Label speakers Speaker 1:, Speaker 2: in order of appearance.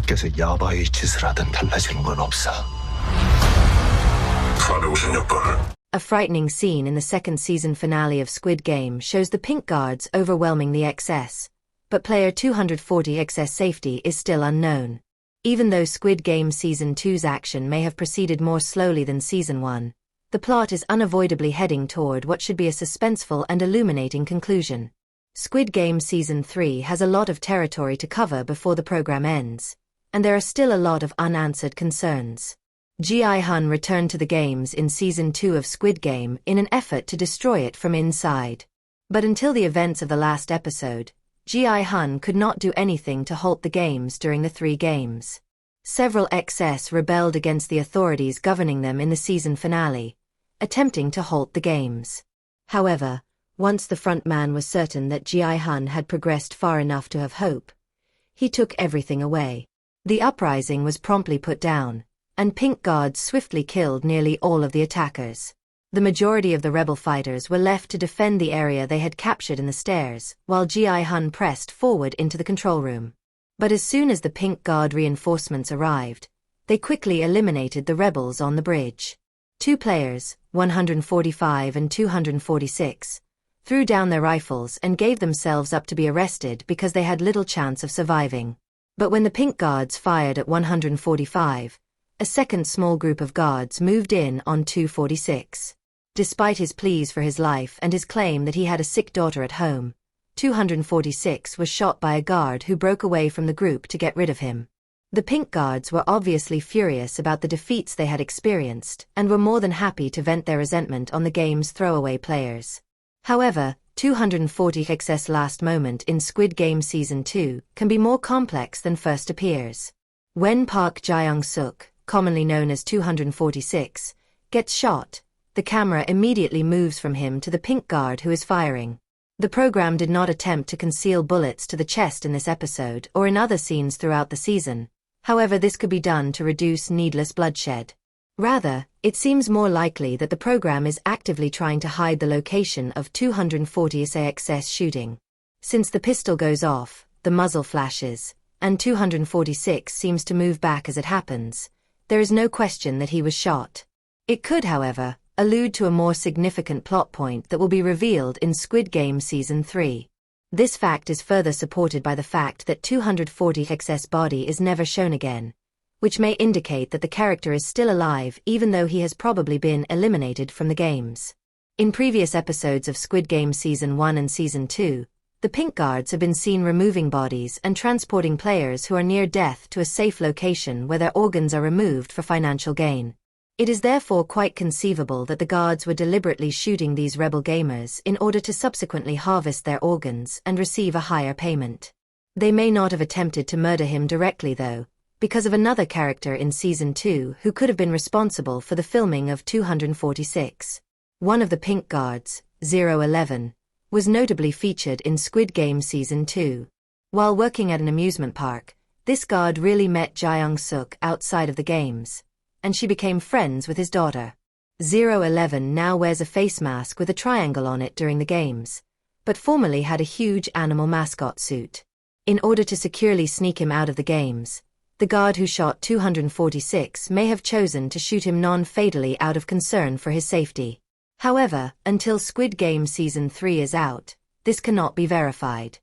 Speaker 1: 밖에서 야바이 짓을 하든 달라지는 건 없어.
Speaker 2: 456번.
Speaker 3: A frightening scene in the second season finale of Squid Game shows the pink guards overwhelming the XS, but player 240 XS safety is still unknown. Even though Squid Game Season 2's action may have proceeded more slowly than Season 1, the plot is unavoidably heading toward what should be a suspenseful and illuminating conclusion. Squid Game Season 3 has a lot of territory to cover before the program ends, and there are still a lot of unanswered concerns. Gi-hun returned to the games in Season 2 of Squid Game in an effort to destroy it from inside. But until the events of the last episode, Gi-hun could not do anything to halt the games during the 3 games. Several XS rebelled against the authorities governing them in the season finale, attempting to halt the games. However, once the front man was certain that Gi-hun had progressed far enough to have hope, he took everything away. The uprising was promptly put down, and pink guards swiftly killed nearly all of the attackers. The majority of the rebel fighters were left to defend the area they had captured in the stairs, while Gi-hun pressed forward into the control room. But as soon as the pink guard reinforcements arrived, they quickly eliminated the rebels on the bridge. 2 players, 145 and 246, threw down their rifles and gave themselves up to be arrested because they had little chance of surviving. But when the pink guards fired at 145, a second small group of guards moved in on 246. Despite his pleas for his life and his claim that he had a sick daughter at home, 246 was shot by a guard who broke away from the group to get rid of him. The pink guards were obviously furious about the defeats they had experienced and were more than happy to vent their resentment on the game's throwaway players. However, 240x's last moment in Squid Game Season 2 can be more complex than first appears. When Park Gyeong-seok, commonly known as 246, gets shot, the camera immediately moves from him to the pink guard who is firing. The program did not attempt to conceal bullets to the chest in this episode or in other scenes throughout the season. However, this could be done to reduce needless bloodshed. Rather, it seems more likely that the program is actively trying to hide the location of 240's AXS shooting. Since the pistol goes off, the muzzle flashes, and 246 seems to move back as it happens, there is no question that he was shot. It could, however, allude to a more significant plot point that will be revealed in Squid Game Season 3. This fact is further supported by the fact that 240x's body is never shown again, which may indicate that the character is still alive even though he has probably been eliminated from the games. In previous episodes of Squid Game Season 1 and Season 2, the pink guards have been seen removing bodies and transporting players who are near death to a safe location where their organs are removed for financial gain. It is therefore quite conceivable that the guards were deliberately shooting these rebel gamers in order to subsequently harvest their organs and receive a higher payment. They may not have attempted to murder him directly though, because of another character in Season 2 who could have been responsible for the filming of 246. One of the pink guards, 011, was notably featured in Squid Game Season 2. While working at an amusement park, this guard really met Gyeong-seok outside of the games, and she became friends with his daughter. 011 now wears a face mask with a triangle on it during the games, but formerly had a huge animal mascot suit. In order to securely sneak him out of the games, the guard who shot 246 may have chosen to shoot him non-fatally out of concern for his safety. However, until Squid Game Season 3 is out, this cannot be verified.